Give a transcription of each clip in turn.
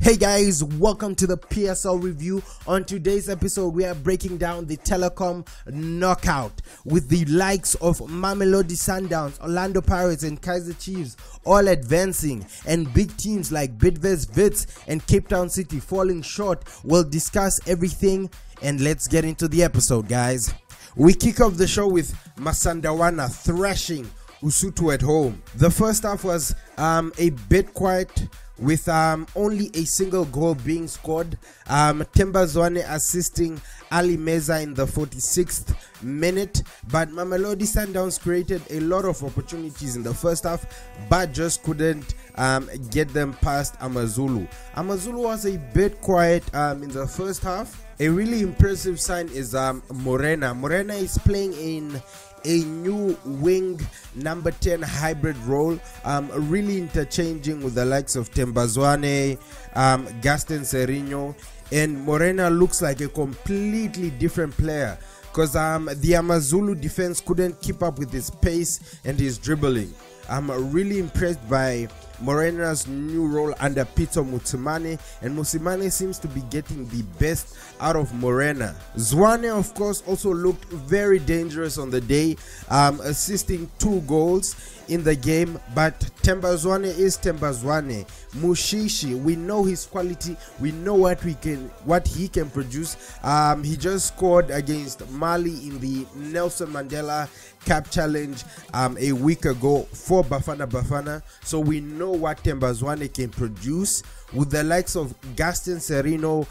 Hey guys, welcome to the PSL Review. On today's episode, we are breaking down the Telkom Knockout with the likes of Mamelodi Sundowns, Orlando Pirates and Kaizer Chiefs all advancing, and big teams like Bidvest Wits and Cape Town City falling short. We'll discuss everything and let's get into the episode, guys. We kick off the show with Masandawana thrashing Usutu at home. The first half was a bit quiet, with only a single goal being scored. Themba Zwane assisting Ali Meza in the 46th minute, but Mamelodi Sundowns created a lot of opportunities in the first half but just couldn't get them past Amazulu. Amazulu was a bit quiet in the first half. A really impressive sign is Morena. Morena is playing in a new wing number 10 hybrid role, really interchanging with the likes of Themba Zwane, Gaston Serino, and Morena looks like a completely different player because the Amazulu defense couldn't keep up with his pace and his dribbling. I'm really impressed by Morena's new role under Peter Musimane, and Musimane seems to be getting the best out of Morena. Zwane, of course, also looked very dangerous on the day, assisting 2 goals in the game, but Themba Zwane is Themba Zwane. Mushishi, we know his quality, we know what he can produce. He just scored against Mali in the Nelson Mandela Cup Challenge a week ago for Bafana, so we know what Themba Zwane can produce, with the likes of Gaston Serino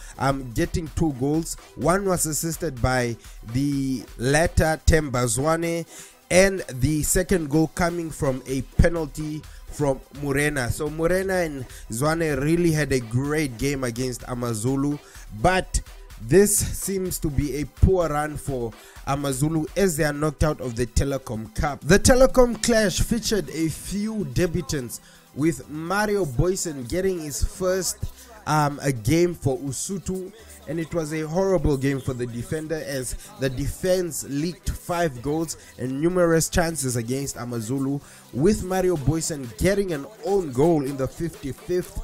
getting 2 goals. One was assisted by the latter Themba Zwane, and the second goal coming from a penalty from Morena. So Morena and Zwane really had a great game against Amazulu, but this seems to be a poor run for Amazulu as they are knocked out of the Telkom Cup. The Telkom clash featured a few debutants, with Mario Boysen getting his first a game for Usutu, and it was a horrible game for the defender as the defense leaked 5 goals and numerous chances against Amazulu, with Mario Boysen getting an own goal in the 55th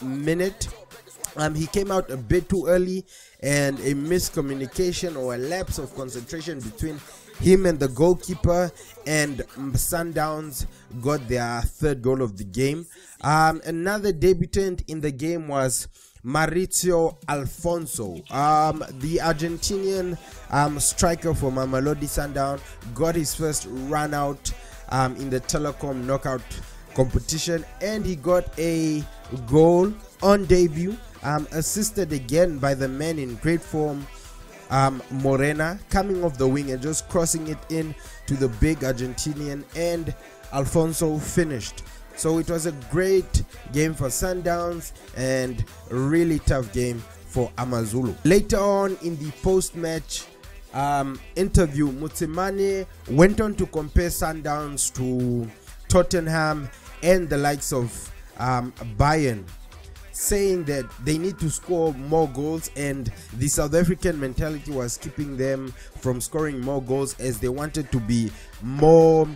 minute. He came out a bit too early, and a miscommunication or a lapse of concentration between him and the goalkeeper, and Sundowns got their 3rd goal of the game. Another debutant in the game was Maurizio Alfonso, the Argentinian striker for Mamelodi Sundowns, got his first run out in the Telkom Knockout competition, and he got a goal on debut, assisted again by the man in great form, Morena, coming off the wing and just crossing it in to the big Argentinian, and Alfonso finished. So it was a great game for Sundowns and a really tough game for Amazulu. Later on in the post-match interview, Musimane went on to compare Sundowns to Tottenham and the likes of Bayern, saying that they need to score more goals, and the South African mentality was keeping them from scoring more goals as they wanted to be more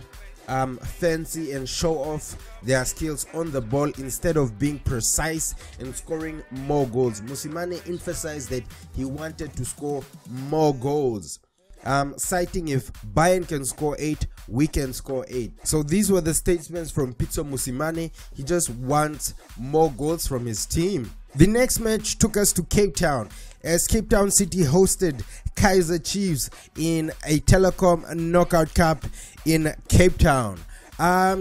fancy and show off their skills on the ball instead of being precise and scoring more goals. Musimane emphasized that he wanted to score more goals, citing if Bayern can score 8, we can score 8. So these were the statements from Peter Musimane. He just wants more goals from his team. The next match took us to Cape Town, as Cape Town City hosted Kaizer Chiefs in a Telkom Knockout Cup in Cape Town.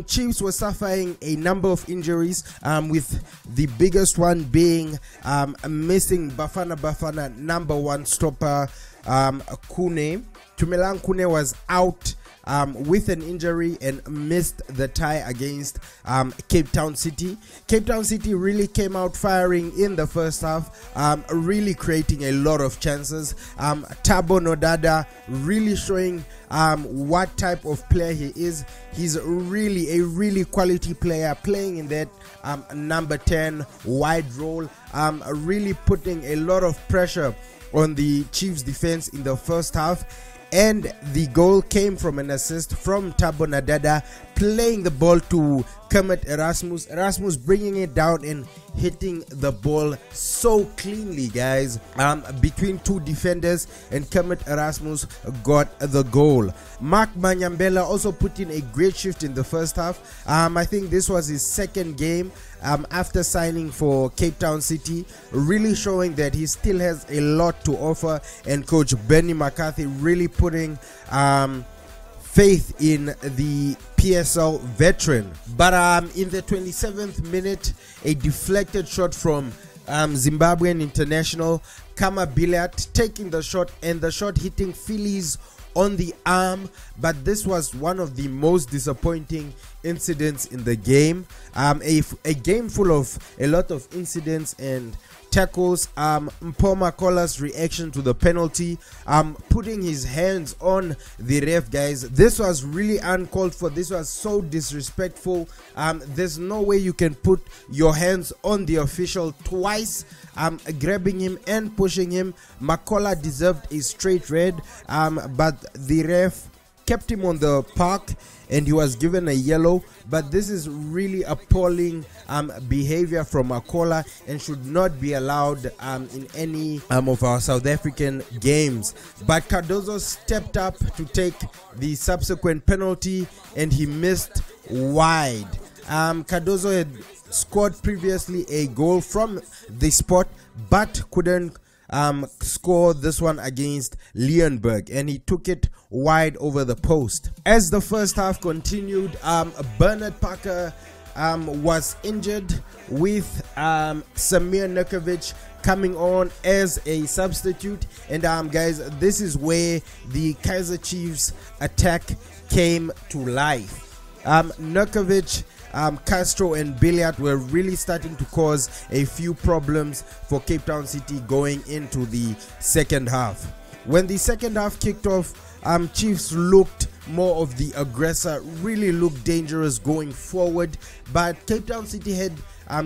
Chiefs were suffering a number of injuries, with the biggest one being missing Bafana number 1 stopper Kune. Tumelang Kune was out with an injury and missed the tie against Cape Town City. Cape Town City really came out firing in the first half, really creating a lot of chances. Thabo Nodada really showing what type of player he is. He's really a really quality player, playing in that number 10 wide role, really putting a lot of pressure on the Chiefs defense in the first half. And the goal came from an assist from Thabo Nodada, playing the ball to Kermit Erasmus. Erasmus bringing it down and hitting the ball so cleanly, guys, between two defenders, and Kermit Erasmus got the goal. Mark Manyambela also put in a great shift in the first half. I think this was his second game after signing for Cape Town City, really showing that he still has a lot to offer, and coach Benny McCarthy really putting faith in the PSL veteran. But in the 27th minute, a deflected shot from Zimbabwean international Kama Billiat taking the shot, and the shot hitting Phillies on the arm. But this was one of the most disappointing incidents in the game. A game full of a lot of incidents and tackles. Mpoma Kola's reaction to the penalty, putting his hands on the ref, guys. This was really uncalled for. This was so disrespectful. There's no way you can put your hands on the official twice, grabbing him and pushing him. Makola deserved a straight red, but the ref kept him on the park and he was given a yellow. But this is really appalling behavior from Makola and should not be allowed in any of our South African games. But Cardozo stepped up to take the subsequent penalty and he missed wide. Cardozo had scored previously a goal from the spot but couldn't score this one against Leonberg, and he took it wide over the post. As the first half continued, Bernard Parker was injured, with Samir Nurkovic coming on as a substitute. And guys, this is where the Kaizer Chiefs attack came to life. Nurkovic, Castro and Billiat were really starting to cause a few problems for Cape Town City going into the second half. When the second half kicked off, Chiefs looked more of the aggressor, really looked dangerous going forward, but Cape Town City had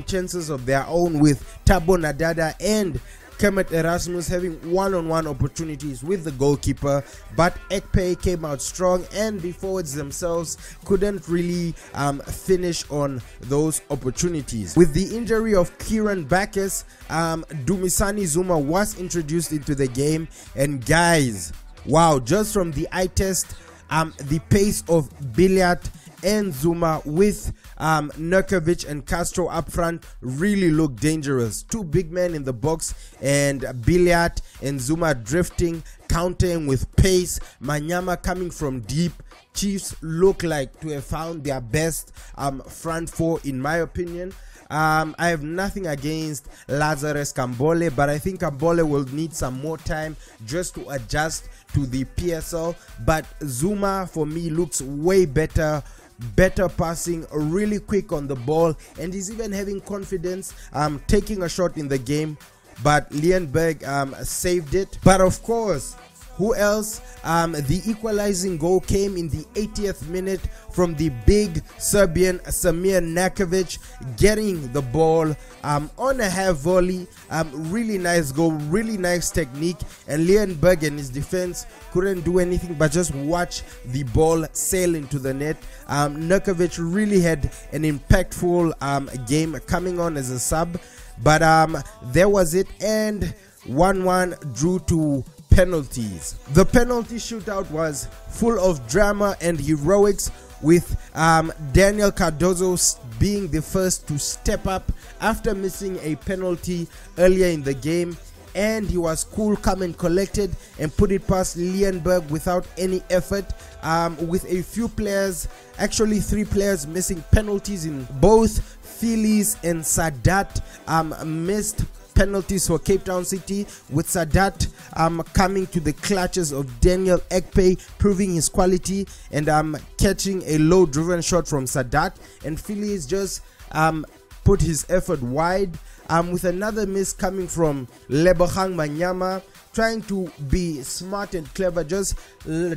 chances of their own, with Thabo Nadada and Kermit Erasmus having one-on-one opportunities with the goalkeeper, but Ekpe came out strong and the forwards themselves couldn't really finish on those opportunities. With the injury of Kieran Bacchus, Dumisani Zuma was introduced into the game, and guys, wow, just from the eye test, the pace of Billiat and Zuma with Nurkovic and Castro up front really looked dangerous. Two big men in the box, and Billiat and Zuma drifting, countering with pace. Manyama coming from deep. Chiefs look like to have found their best front four, in my opinion. I have nothing against Lazarus Kambole, but I think Kambole will need some more time just to adjust to the PSL. But Zuma for me looks way better passing, really quick on the ball, and he's even having confidence taking a shot in the game, but Leonberg saved it. But of course, who else? The equalizing goal came in the 80th minute from the big Serbian Samir Nurkovic, getting the ball on a half volley. Really nice goal, really nice technique, and Leonberg and his defense couldn't do anything but just watch the ball sail into the net. Nurkovic really had an impactful game, coming on as a sub, but there was it, and 1-1 drew to penalties. The penalty shootout was full of drama and heroics, with Daniel Cardozo being the first to step up after missing a penalty earlier in the game, and he was cool, calm and collected, and put it past Leonberg without any effort, with a few players, actually 3 players, missing penalties. In both Phillies and Sadat missed penalties for Cape Town City, with Sadat coming to the clutches of Daniel Ekpe, proving his quality and catching a low driven shot from Sadat, and Phillies just put his effort wide, with another miss coming from Lebogang Manyama, trying to be smart and clever, just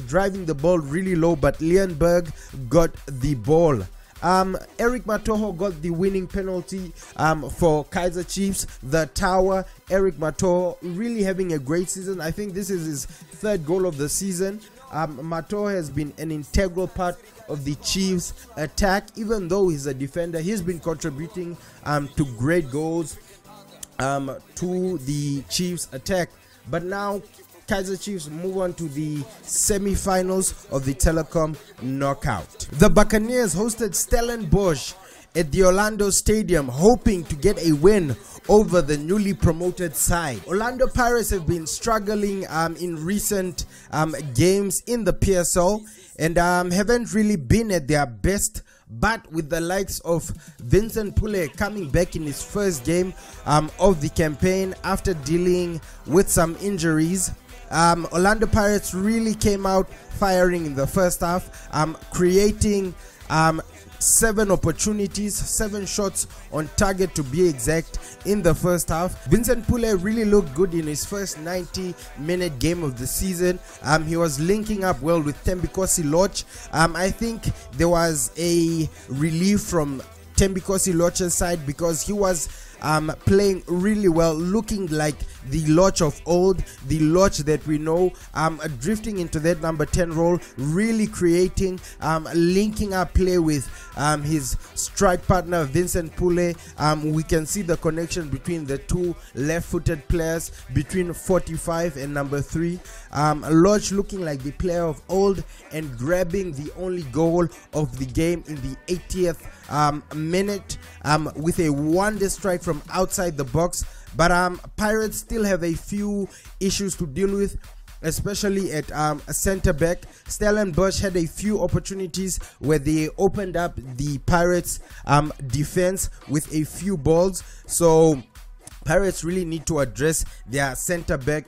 driving the ball really low, but Leonberg got the ball. Eric Matoho got the winning penalty for Kaizer Chiefs, the tower. Eric Matoho really having a great season. I think this is his 3rd goal of the season. Mato has been an integral part of the Chiefs attack. Even though he's a defender, he's been contributing to great goals to the Chiefs attack. But now Kaizer Chiefs move on to the semi-finals of the Telkom Knockout. The Buccaneers hosted Stellenbosch at the Orlando Stadium, hoping to get a win over the newly promoted side. Orlando Pirates have been struggling in recent games in the PSL and haven't really been at their best. But with the likes of Vincent Pule coming back in his first game of the campaign after dealing with some injuries, Orlando Pirates really came out firing in the first half, creating 7 opportunities, 7 shots on target to be exact in the first half. Vincent Pule really looked good in his first 90-minute game of the season. He was linking up well with Thembikosi Loch. I think there was a relief from Thembikosi Loch's side because he was playing really well, looking like the Loch of old, the Loch that we know, drifting into that number 10 role, really creating, linking up play with his strike partner Vincent Pule. We can see the connection between the two left-footed players, between 45 and number 3. Loch looking like the player of old and grabbing the only goal of the game in the 80th minute with a wonder strike from outside the box. But Pirates still have a few issues to deal with, especially at a centre back. Stellenbosch had a few opportunities where they opened up the Pirates defense with a few balls. So Pirates really need to address their centre back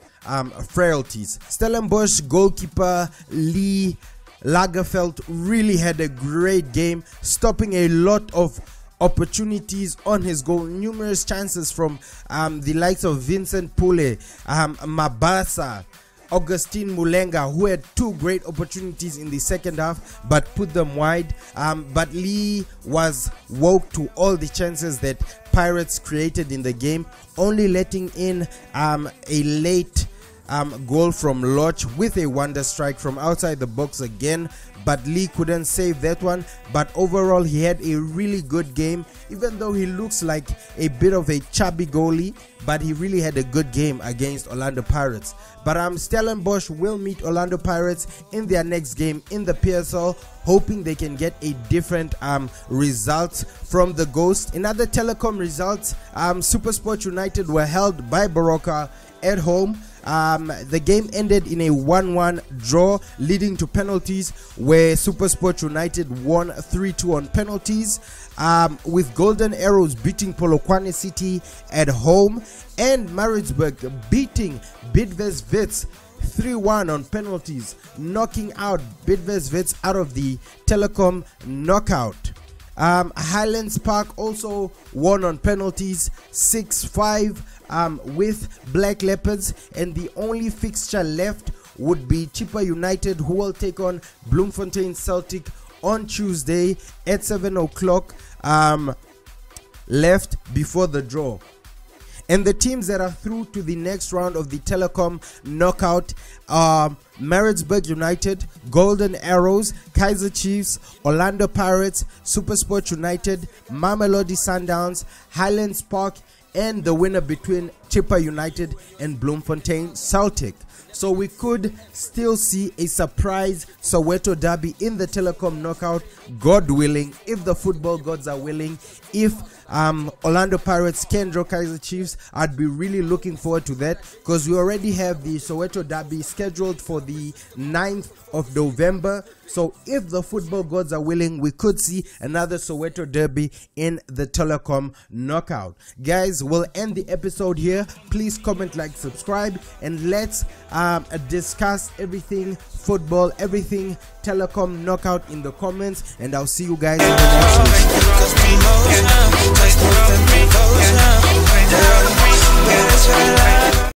frailties. Stellenbosch goalkeeper Lee Lagerfeld really had a great game, stopping a lot of opportunities on his goal, numerous chances from the likes of Vincent Pule, Mabasa, Augustine Mulenga, who had 2 great opportunities in the second half but put them wide. But Lee was woke to all the chances that Pirates created in the game, only letting in a late goal from Loch with a wonder strike from outside the box again, but Lee couldn't save that one. But overall he had a really good game, even though he looks like a bit of a chubby goalie, but he really had a good game against Orlando Pirates. But Stellenbosch will meet Orlando Pirates in their next game in the PSL, hoping they can get a different result from the Ghost. In other Telkom results, SuperSport United were held by Baroka at home. The game ended in a 1-1 draw, leading to penalties, where SuperSport United won 3-2 on penalties, with Golden Arrows beating Polokwane City at home, and Maritzburg beating Bidvest Wits 3-1 on penalties, knocking out Bidvest Wits out of the Telkom Knockout. Highlands Park also won on penalties 6-5 with Black Leopards, and the only fixture left would be Chippa United, who will take on Bloemfontein Celtic on Tuesday at 7 o'clock left before the draw. And the teams that are through to the next round of the Telkom Knockout are Maritzburg United, Golden Arrows, Kaizer Chiefs, Orlando Pirates, SuperSport United, Mamelodi Sundowns, Highlands Park, and the winner between Chippa United and Bloemfontein Celtic. So we could still see a surprise Soweto derby in the Telkom Knockout, God willing, if the football gods are willing. If Orlando Pirates can draw Kaizer Chiefs, I'd be really looking forward to that, because we already have the Soweto derby scheduled for the 9th of November. So if the football gods are willing, we could see another Soweto derby in the Telkom Knockout. Guys, we'll end the episode here. Please comment, like, subscribe, and let's discuss everything football, everything Telkom Knockout in the comments, and I'll see you guys in the next video.